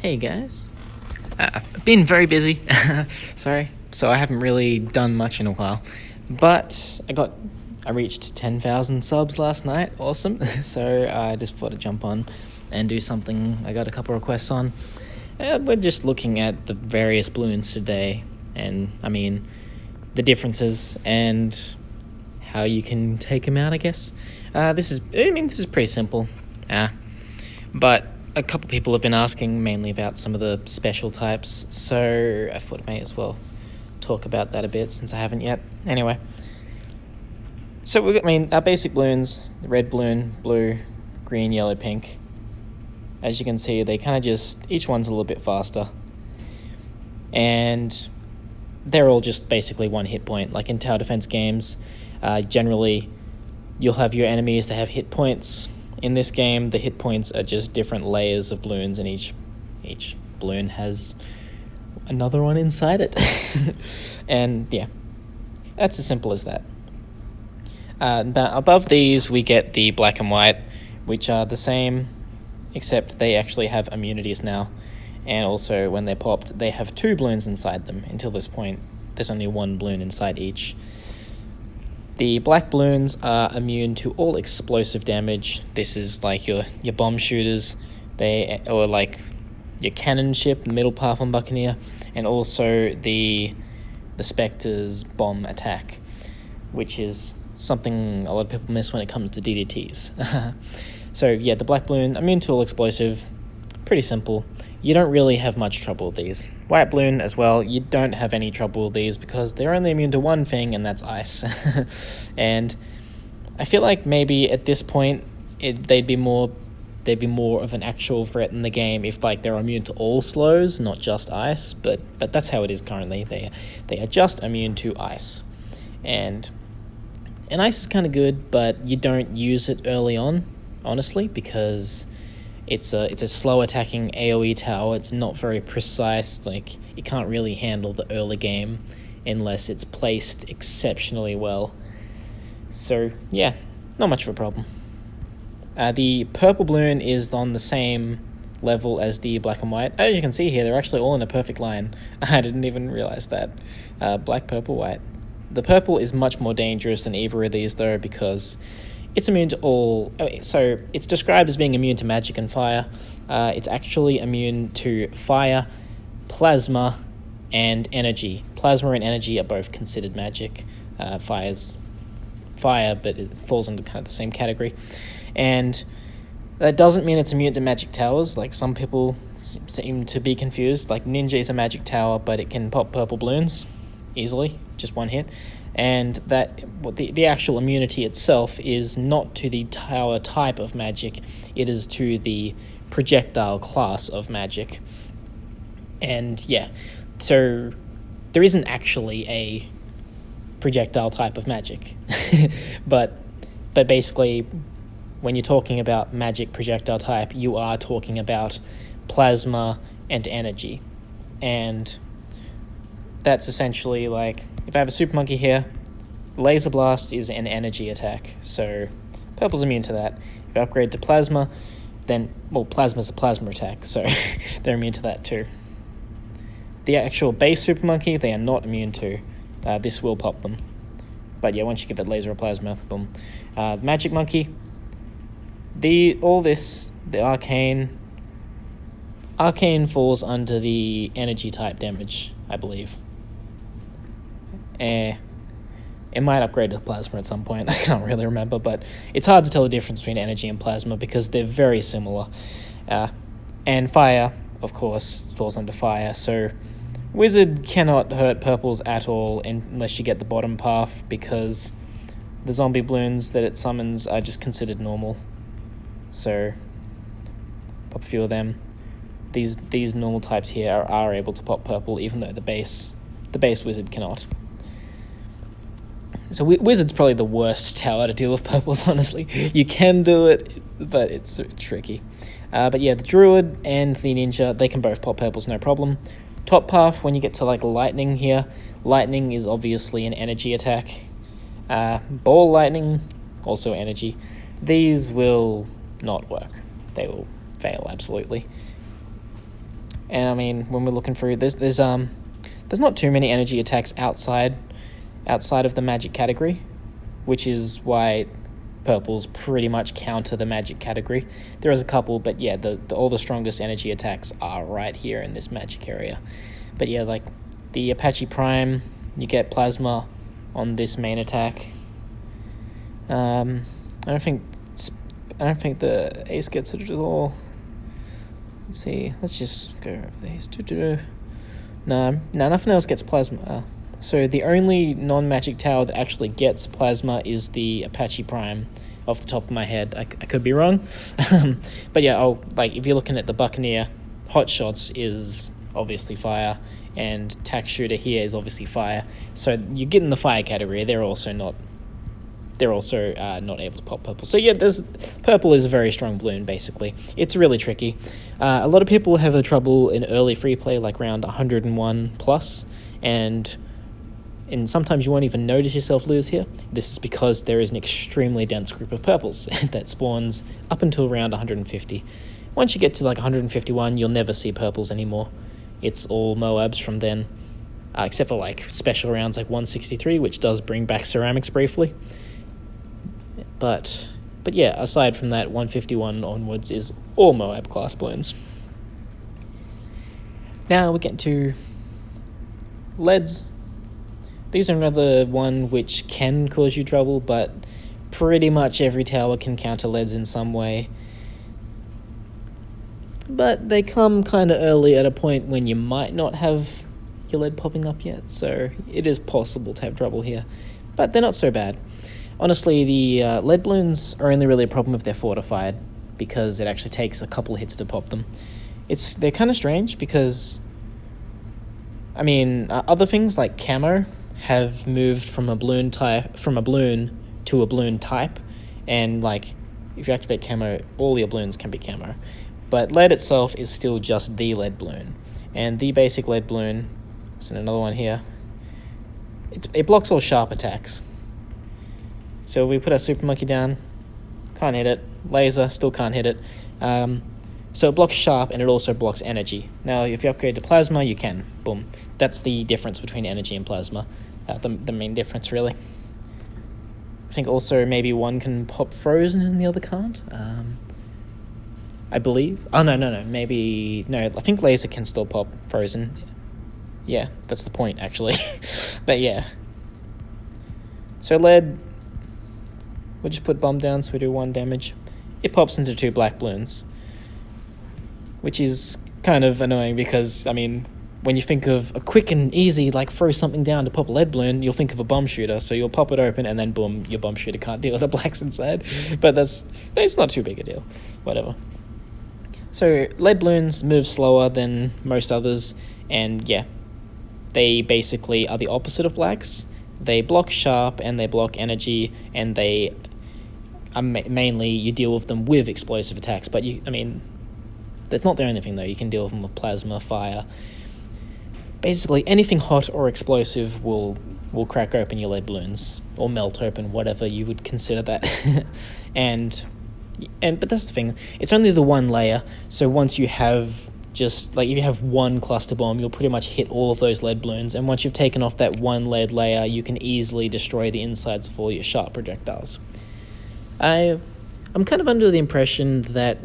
Hey guys, I've been very busy, sorry, so I haven't really done much in a while, but I reached 10,000 subs last night, awesome, so I just thought I'd jump on and do something I got a couple requests on. We're just looking at the various balloons today, and I mean, the differences and how you can take them out, I guess. This is pretty simple, but a couple people have been asking mainly about some of the special types, so I thought I may as well talk about that a bit since I haven't yet. Anyway, so our basic balloons: red balloon, blue, green, yellow, pink. As you can see, they kind of each one's a little bit faster, and they're all just basically one hit point. Like in tower defense games, generally you'll have your enemies that have hit points. In this game, the hit points are just different layers of balloons, and each balloon has another one inside it. And yeah, that's as simple as that. But above these, we get the black and white, which are the same, except they actually have immunities now. And also, when they're popped, they have two balloons inside them. Until this point, there's only one balloon inside each. The black balloons are immune to all explosive damage. This is like your bomb shooters, or like your cannon ship, middle path on Buccaneer, and also the Spectre's bomb attack, which is something a lot of people miss when it comes to DDTs. So yeah, the black balloon, immune to all explosive, pretty simple. You don't really have much trouble with these. White balloon as well, you don't have any trouble with these because they're only immune to one thing, and that's ice. And I feel like maybe at this point they'd be more of an actual threat in the game if like they're immune to all slows, not just ice. But that's how it is currently. They are just immune to ice, and ice is kind of good, but you don't use it early on, honestly, because it's a slow attacking AoE tower. It's not very precise. Like, you can't really handle the early game unless it's placed exceptionally well. So yeah, not much of a problem. The purple balloon is on the same level as the black and white. As you can see here, they're actually all in a perfect line. I didn't even realize that. Black, purple, white. The purple is much more dangerous than either of these though, because it's immune to all. So it's described as being immune to magic and fire. It's actually immune to fire, plasma, and energy. Plasma and energy are both considered magic. Fire's fire, but it falls into kind of the same category. And that doesn't mean it's immune to magic towers. Like, some people seem to be confused. Like, Ninja is a magic tower, but it can pop purple balloons easily, just one hit. And that the actual immunity itself is not to the tower type of magic, it is to the projectile class of magic. And yeah, so there isn't actually a projectile type of magic. but basically, when you're talking about magic projectile type, you are talking about plasma and energy. And that's essentially like, if I have a super monkey here, laser blast is an energy attack, so purple's immune to that. If I upgrade to plasma, then, well, plasma's a plasma attack, so they're immune to that too. The actual base super monkey, they are not immune to. This will pop them. But yeah, once you get that laser or plasma, boom. Magic monkey, the arcane falls under the energy type damage, I believe. It might upgrade to plasma at some point. I can't really remember, but it's hard to tell the difference between energy and plasma because they're very similar. And fire, of course, falls under fire, so wizard cannot hurt purples at all unless you get the bottom path, because the zombie balloons that it summons are just considered normal. So pop a few of them. These normal types here are able to pop purple, even though the base wizard cannot. So wizard's probably the worst tower to deal with purples, honestly. You can do it, but it's tricky. But yeah, the druid and the ninja, they can both pop purples, no problem. Top path, when you get to like lightning here, lightning is obviously an energy attack. Ball lightning, also energy. These will not work. They will fail, absolutely. And I mean, when we're looking through, there's not too many energy attacks outside of the magic category, which is why purples pretty much counter the magic category. There is a couple, but yeah, all the strongest energy attacks are right here in this magic area. But yeah, like the Apache Prime, you get plasma on this main attack. I don't think the ace gets it at all. Let's see. Let's just go over these. No, nothing else gets plasma. So the only non-magic tower that actually gets plasma is the Apache Prime, off the top of my head. I could be wrong. But yeah, like if you're looking at the Buccaneer, Hot Shots is obviously fire, and Tack Shooter here is obviously fire. So you get in the fire category. They're also not able to pop purple. So yeah, purple is a very strong balloon, basically. It's really tricky. A lot of people have trouble in early free play, like round 101 plus, and sometimes you won't even notice yourself lose here. This is because there is an extremely dense group of purples that spawns up until around 150. Once you get to like 151, you'll never see purples anymore. It's all Moabs from then, except for like special rounds like 163, which does bring back ceramics briefly. But yeah, aside from that, 151 onwards is all Moab class balloons. Now we get to leads. These are another one which can cause you trouble, but pretty much every tower can counter leads in some way. But they come kind of early at a point when you might not have your lead popping up yet, so it is possible to have trouble here. But they're not so bad. Honestly, the lead balloons are only really a problem if they're fortified, because it actually takes a couple hits to pop them. They're kind of strange because, I mean, other things like camo have moved from a balloon to a balloon type, and like if you activate camo, all your balloons can be camo. But lead itself is still just the lead balloon, and the basic lead balloon, so another one here, it blocks all sharp attacks. So we put our super monkey down, can't hit it. Laser, still can't hit it. So it blocks sharp, and it also blocks energy. Now if you upgrade to plasma, you can. Boom. That's the difference between energy and plasma. The main difference, really. I think also maybe one can pop frozen and the other can't. I believe. Oh, no. Maybe... No, I think laser can still pop frozen. Yeah, that's the point, actually. But yeah. So lead... We'll just put bomb down so we do 1 damage. It pops into 2 black balloons. Which is kind of annoying because, I mean... When you think of a quick and easy, like, throw something down to pop a lead balloon, you'll think of a bomb shooter. So you'll pop it open, and then boom, your bomb shooter can't deal with the blacks inside. But it's not too big a deal. Whatever. So lead balloons move slower than most others, and yeah, they basically are the opposite of blacks. They block sharp, and they block energy, and they are mainly, you deal with them with explosive attacks. But that's not the only thing, though. You can deal with them with plasma, fire. Basically, anything hot or explosive will crack open your lead balloons, or melt open, whatever you would consider that. But that's the thing, it's only the one layer, so once you have if you have one cluster bomb, you'll pretty much hit all of those lead balloons, and once you've taken off that one lead layer, you can easily destroy the insides of all your sharp projectiles. I'm kind of under the impression that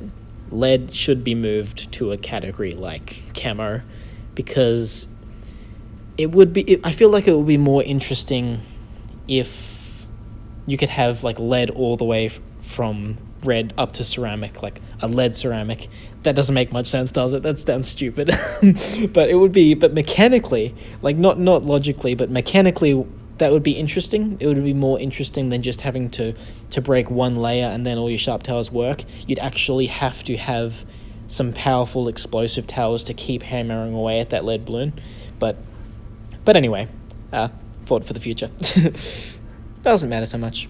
lead should be moved to a category like camo, because I feel like it would be more interesting if you could have like lead all the way from red up to ceramic, like a lead ceramic. That doesn't make much sense, does it? That sounds stupid. But mechanically, like not logically, but mechanically, that would be interesting. It would be more interesting than just having to break one layer and then all your sharp towers work. You'd actually have to have some powerful explosive towers to keep hammering away at that lead balloon. But anyway, thought for the future. Doesn't matter so much.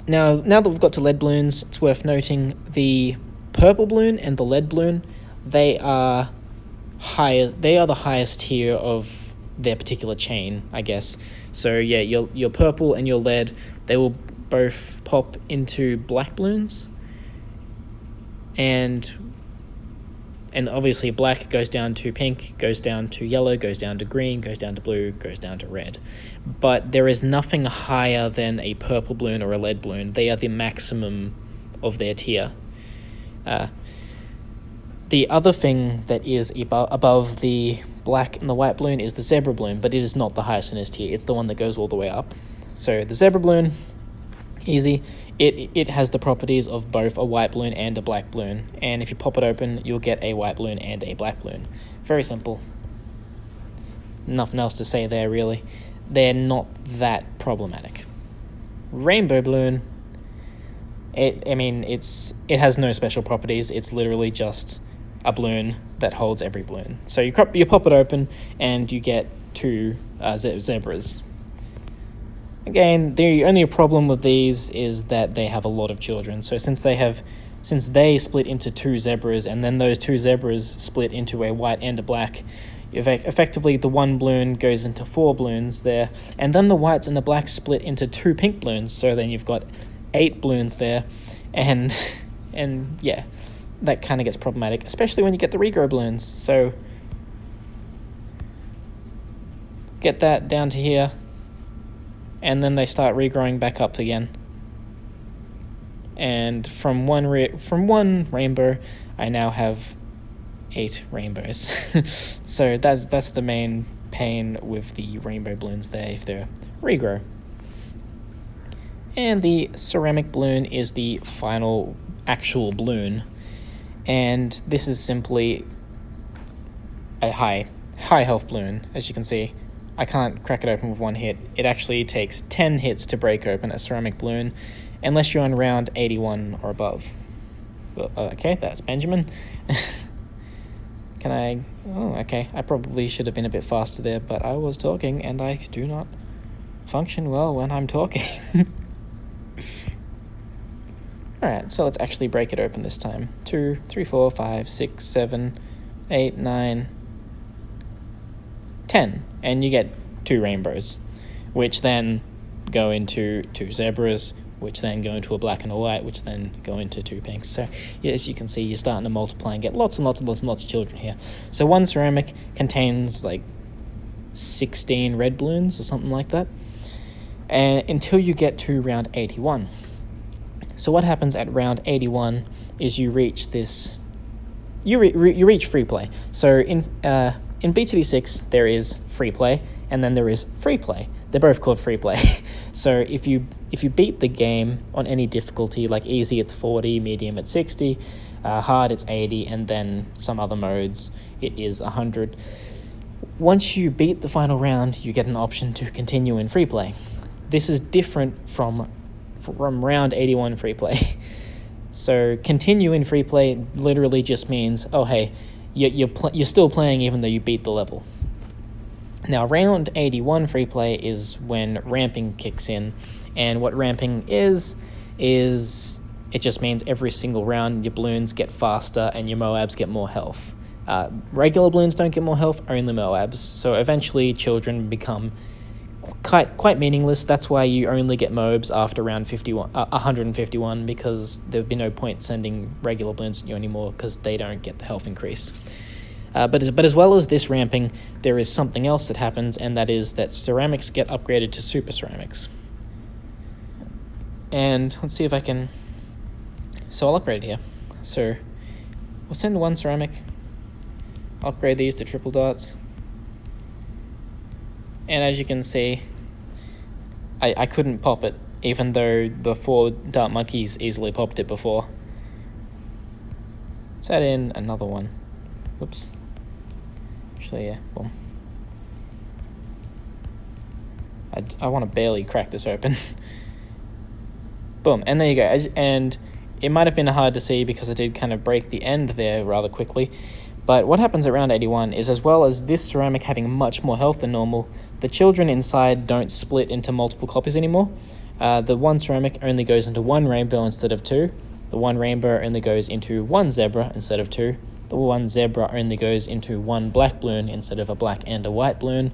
Now that we've got to lead balloons, it's worth noting the purple balloon and the lead balloon, they are the highest tier of their particular chain, I guess. So yeah, your purple and your lead, they will both pop into black balloons, and and obviously black goes down to pink, goes down to yellow, goes down to green, goes down to blue, goes down to red. But there is nothing higher than a purple bloon or a lead bloon. They are the maximum of their tier. The other thing that is above the black and the white bloon is the zebra bloon, but it is not the highest in its tier. It's the one that goes all the way up. So the zebra bloon, easy. It has the properties of both a white bloon and a black bloon, and if you pop it open, you'll get a white bloon and a black bloon. Very simple. Nothing else to say there, really. They're not that problematic. Rainbow bloon, it has no special properties. It's literally just a bloon that holds every bloon. So you pop it open, and you get two zebras. Again, the only problem with these is that they have a lot of children. So since they split into two zebras, and then those two zebras split into a white and a black, effectively the one bloon goes into 4 bloons there, and then the whites and the blacks split into 2 pink bloons. So then you've got 8 bloons there, and yeah, that kind of gets problematic, especially when you get the regrow bloons. So get that down to here, and then they start regrowing back up again. And from one rainbow, I now have 8 rainbows. So that's the main pain with the rainbow bloons there, if they're regrow. And the ceramic bloon is the final actual bloon, and this is simply a high health bloon. As you can see, I can't crack it open with one hit. It actually takes 10 hits to break open a ceramic bloon, unless you're on round 81 or above. Well, okay, that's Benjamin. Can I... Oh, okay. I probably should have been a bit faster there, but I was talking, and I do not function well when I'm talking. Alright, so let's actually break it open this time. 2, 3, 4, 5, 6, 7, 8, 9, 10. And you get 2 rainbows, which then go into 2 zebras, which then go into a black and a white, which then go into 2 pinks. So, yeah, as you can see, you're starting to multiply and get lots and lots and lots and lots of children here. So one ceramic contains like 16 red bloons or something like that, and until you get to round 81. So what happens at round 81 is you reach this... You reach free play. So in BTD6, there is free play, and then there is free play. They're both called free play. So if you beat the game on any difficulty, like easy it's 40, medium it's 60, hard it's 80, and then some other modes it is 100. Once you beat the final round, you get an option to continue in free play. This is different from round 81 free play. So continue in free play literally just means, oh hey, you're still playing even though you beat the level. Now round 81 free play is when ramping kicks in, and what ramping is it just means every single round your bloons get faster and your Moabs get more health. Regular bloons don't get more health, only Moabs. So eventually children become quite meaningless. That's why you only get Moabs after round 151, because there'd be no point sending regular bloons to you anymore because they don't get the health increase. But as well as this ramping, there is something else that happens, and that is that ceramics get upgraded to super ceramics. And let's see if I can... So I'll upgrade it here. So we'll send 1 ceramic, upgrade these to triple dots. And as you can see, I couldn't pop it, even though the 4 dart monkeys easily popped it before. Let's add in another one. Oops. Actually, yeah, boom. I want to barely crack this open. Boom, and there you go. And it might have been hard to see because I did kind of break the end there rather quickly. But what happens at round 81 is, as well as this ceramic having much more health than normal, the children inside don't split into multiple copies anymore. The 1 ceramic only goes into 1 rainbow instead of 2. The 1 rainbow only goes into 1 zebra instead of 2. The 1 zebra only goes into 1 black bloon instead of a black and a white bloon.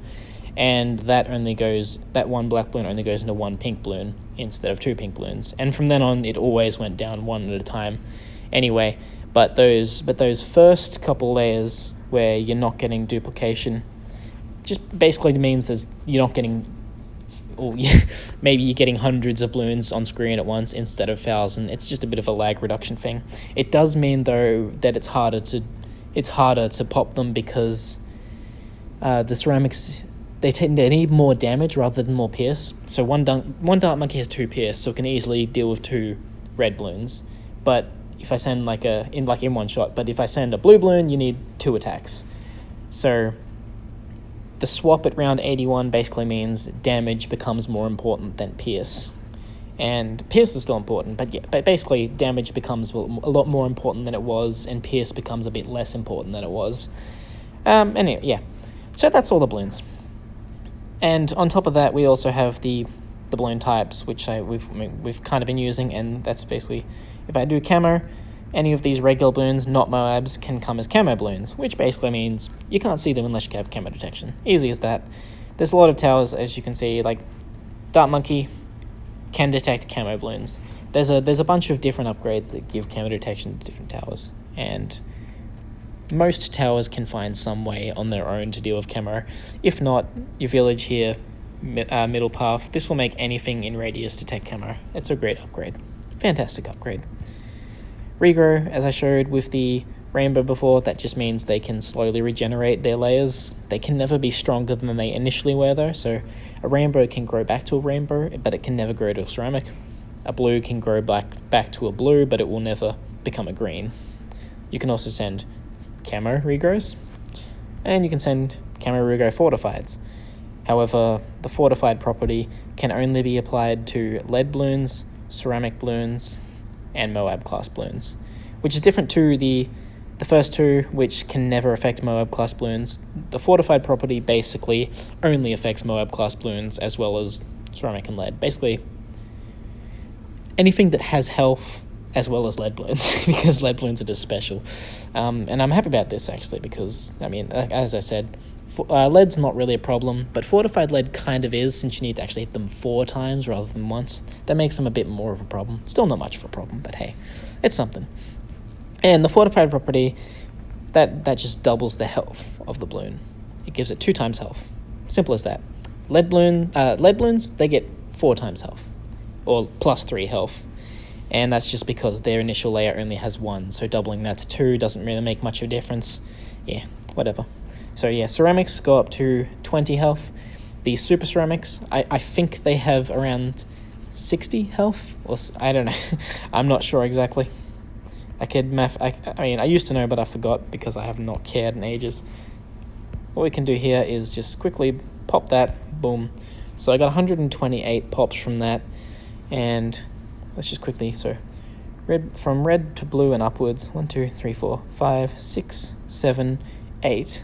And that 1 black bloon only goes into 1 pink bloon instead of 2 pink bloons. And from then on, it always went down 1 at a time. Anyway, But those first couple layers where you're not getting duplication just basically means you're not getting, or maybe you're getting hundreds of balloons on screen at once instead of 1,000. It's just a bit of a lag reduction thing. It does mean though that it's harder to pop them because the ceramics, they need more damage rather than more pierce. So one dart monkey has 2 pierce, so it can easily deal with 2 red balloons. But if I send in one shot, but if I send a blue balloon, you need 2 attacks. So the swap at round 81 basically means damage becomes more important than pierce. And pierce is still important, but basically damage becomes a lot more important than it was, and pierce becomes a bit less important than it was. Anyway, yeah. So that's all the balloons. And on top of that, we also have the Bloon Types, which we've kind of been using, and that's basically, if I do camo, any of these regular balloons, not Moabs, can come as camo balloons, which basically means you can't see them unless you have camo detection. Easy as that. There's a lot of towers, as you can see, like Dart Monkey can detect camo balloons. There's a bunch of different upgrades that give camo detection to different towers, and most towers can find some way on their own to deal with camo. If not, your village here, middle path, this will make anything in radius detect camo. It's a great upgrade. Fantastic upgrade. Regrow, as I showed with the rainbow before, that just means they can slowly regenerate their layers. They can never be stronger than they initially were though, so a rainbow can grow back to a rainbow, but it can never grow to a ceramic. A blue can grow back to a blue, but it will never become a green. You can also send camo regrows, and you can send camo regro fortifieds. However, the fortified property can only be applied to lead balloons, ceramic balloons, and Moab class balloons, which is different to the first two, which can never affect Moab class balloons. The fortified property basically only affects Moab class balloons as well as ceramic and lead. Basically, anything that has health as well as lead balloons, because lead balloons are just special. And I'm happy about this actually, because I mean, as I said, lead's not really a problem, but fortified lead kind of is, since you need to actually hit them 4 times rather than once. That makes them a bit more of a problem. Still not much of a problem, but hey, it's something. And the fortified property, that just doubles the health of the balloon. It gives it 2 times health. Simple as that. Lead balloons, they get 4 times health, or plus 3 health. And that's just because their initial layer only has 1, so doubling that to 2 doesn't really make much of a difference. Yeah, whatever. So yeah, ceramics go up to 20 health. The super ceramics, I think they have around 60 health, or I don't know. I'm not sure exactly. I mean, I used to know, but I forgot because I have not cared in ages. What we can do here is just quickly pop that, boom. So I got 128 pops from that, and let's just quickly, so from red to blue and upwards, 1, 2, 3, 4, 5, 6, 7, 8.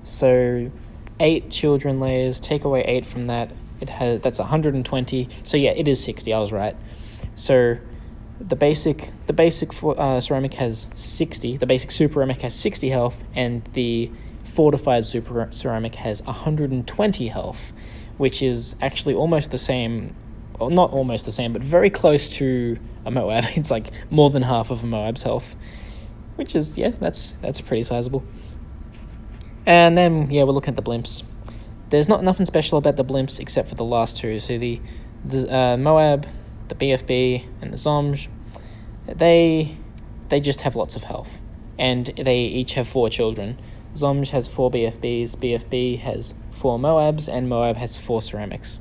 So 8 children layers, take away 8 from that, that's 120. So yeah, it is 60, I was right. So the basic ceramic has 60, the basic super ceramic has 60 health, and the fortified super ceramic has 120 health, which is actually almost the same, or not almost the same, but very close to a Moab. It's like more than half of a Moab's health, which is, yeah, that's pretty sizable. And then, yeah, we're looking at the blimps. There's not nothing special about the blimps except for the last 2. So the Moab, the BFB, and the Zomj, they just have lots of health. And they each have 4 children. Zomj has 4 BFBs, BFB has 4 Moabs, and Moab has 4 ceramics.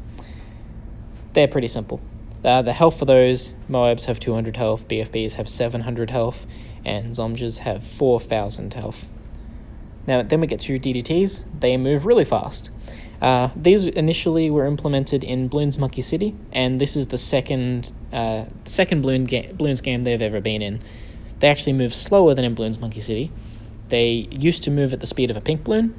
They're pretty simple. The health for those, Moabs have 200 health, BFBs have 700 health, and Zomjas have 4,000 health. Now, then we get to DDTs. They move really fast. These initially were implemented in Bloons Monkey City, and this is the second Bloons game they've ever been in. They actually move slower than in Bloons Monkey City. They used to move at the speed of a pink balloon,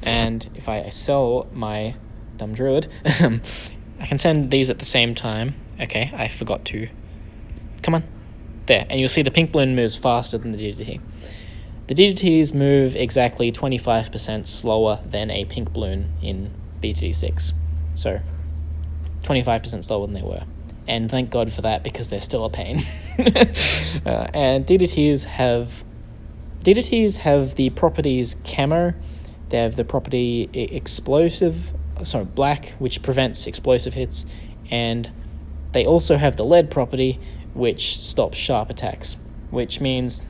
and if I sell my dumb druid, I can send these at the same time. Okay, I forgot to. Come on. There, and you'll see the pink balloon moves faster than the DDT. The DDTs move exactly 25% slower than a pink balloon in BTD6. So, 25% slower than they were. And thank God for that, because they're still a pain. And DDTs have the properties camo. They have the property black, which prevents explosive hits, and they also have the lead property, which stops sharp attacks, which means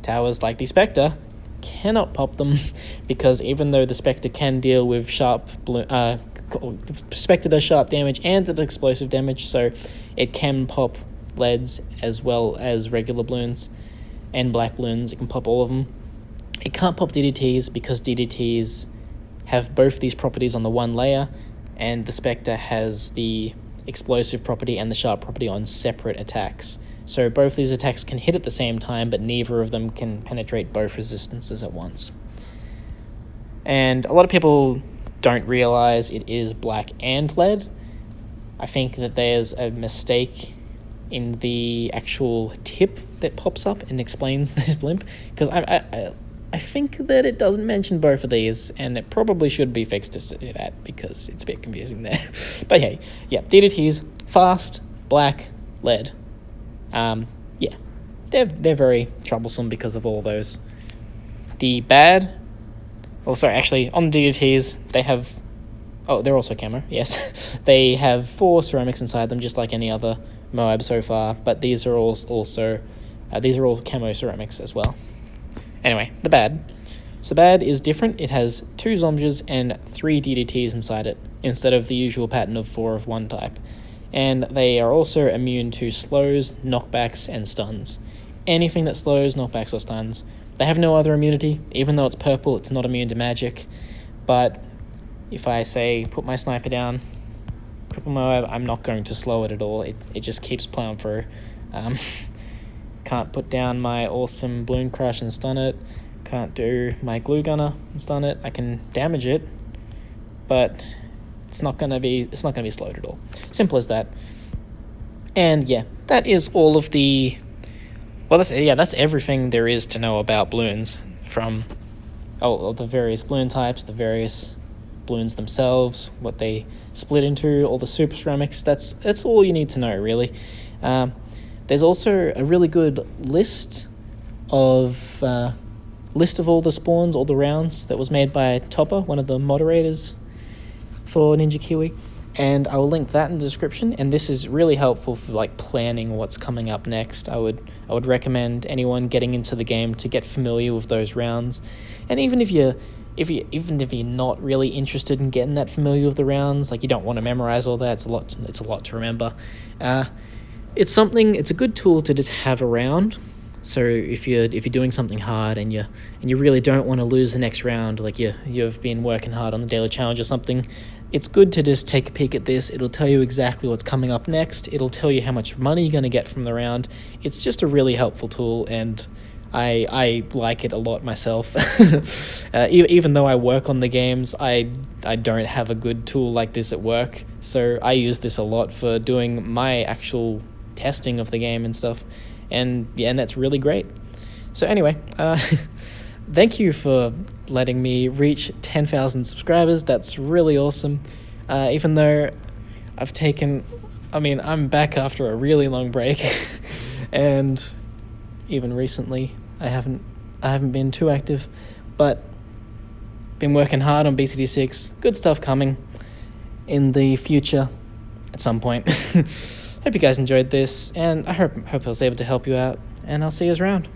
towers like the Spectre cannot pop them, because even though the Spectre can deal with Spectre does sharp damage and it's explosive damage, so it can pop leads as well as regular balloons and black balloons. It can pop all of them. It can't pop DDTs because DDTs have both these properties on the one layer, and the Spectre has the explosive property and the sharp property on separate attacks. So both these attacks can hit at the same time, but neither of them can penetrate both resistances at once. And a lot of people don't realize it is black and lead. I think that there's a mistake in the actual tip that pops up and explains this blimp, because I think that it doesn't mention both of these, and it probably should be fixed to say that, because it's a bit confusing there. But hey, yeah, DDTs, fast, black, lead. Yeah, they're very troublesome because of all those. The bad, actually, on the DDTs, they have, they're also camo, yes. They have 4 ceramics inside them, just like any other Moab so far, but these are all camo ceramics as well. Anyway, the bad. So bad is different. It has 2 Zombies and 3 DDTs inside it, instead of the usual pattern of 4 of one type. And they are also immune to slows, knockbacks, and stuns. Anything that slows, knockbacks, or stuns. They have no other immunity. Even though it's purple, it's not immune to magic. But if I say, put my sniper down, cripple Moab, I'm not going to slow it at all. It just keeps plowing through. Can't put down my awesome Bloon Crush and stun it. Can't do my Glue Gunner and stun it. I can damage it, but it's not gonna be slowed at all. Simple as that. And yeah, that is all of the. Well, that's everything there is to know about balloons, from the various balloon types, the various balloons themselves, what they split into, all the super ceramics. That's all you need to know, really. There's also a really good list of all the spawns, all the rounds, that was made by Topper, one of the moderators for Ninja Kiwi, and I will link that in the description. And this is really helpful for like planning what's coming up next. I would recommend anyone getting into the game to get familiar with those rounds, and even if you're not really interested in getting that familiar with the rounds, like you don't want to memorize all that, it's a lot to remember. It's a good tool to just have around. So if you're doing something hard and you really don't want to lose the next round, like you've been working hard on the daily challenge or something, it's good to just take a peek at this. It'll tell you exactly what's coming up next. It'll tell you how much money you're going to get from the round. It's just a really helpful tool, and I like it a lot myself. Even though I work on the games, I don't have a good tool like this at work, so I use this a lot for doing my actual testing of the game and stuff, and that's really great. So anyway, thank you for letting me reach 10,000 subscribers. That's really awesome. Even though I'm back after a really long break, and even recently I haven't been too active, but been working hard on BTD6. Good stuff coming in the future at some point. Hope you guys enjoyed this, and I hope I was able to help you out, and I'll see you around.